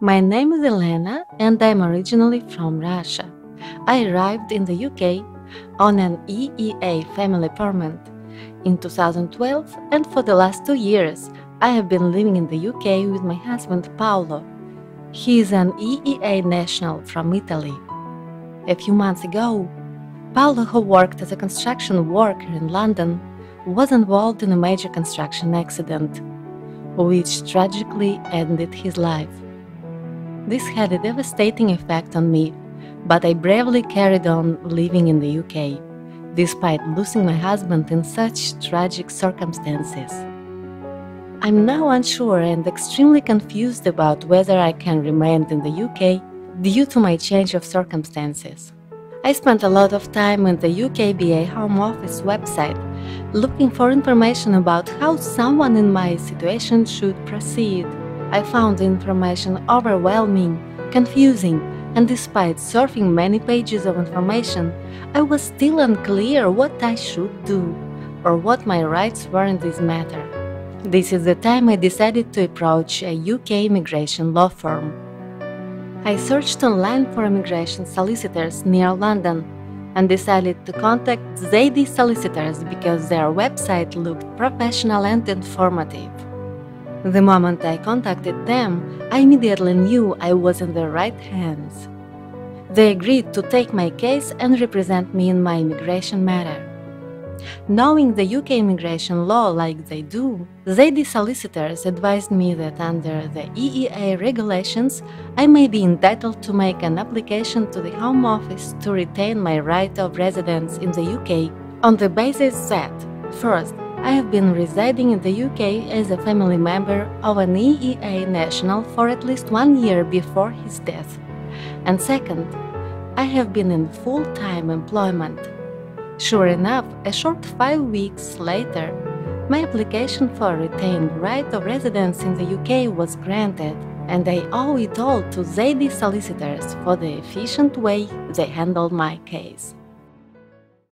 My name is Elena and I'm originally from Russia. I arrived in the UK on an EEA Family Permit in 2012, and for the last 2 years I have been living in the UK with my husband Paolo. He is an EEA national from Italy. A few months ago, Paolo, who worked as a construction worker in London, was involved in a major construction accident, which tragically ended his life. This had a devastating effect on me, but I bravely carried on living in the UK, despite losing my husband in such tragic circumstances. I'm now unsure and extremely confused about whether I can remain in the UK due to my change of circumstances. I spent a lot of time on the UKBA Home Office website looking for information about how someone in my situation should proceed. I found the information overwhelming, confusing, and despite surfing many pages of information, I was still unclear what I should do or what my rights were in this matter. This is the time I decided to approach a UK immigration law firm. I searched online for immigration solicitors near London and decided to contact Zaidi Solicitors because their website looked professional and informative. The moment I contacted them, I immediately knew I was in the right hands. They agreed to take my case and represent me in my immigration matter. Knowing the UK immigration law like they do, Zaidi Solicitors advised me that under the EEA regulations, I may be entitled to make an application to the Home Office to retain my right of residence in the UK on the basis that, first, I have been residing in the UK as a family member of an EEA national for at least 1 year before his death, and second, I have been in full-time employment. Sure enough, a short 5 weeks later, my application for retained right of residence in the UK was granted, and I owe it all to Zaidi Solicitors for the efficient way they handled my case.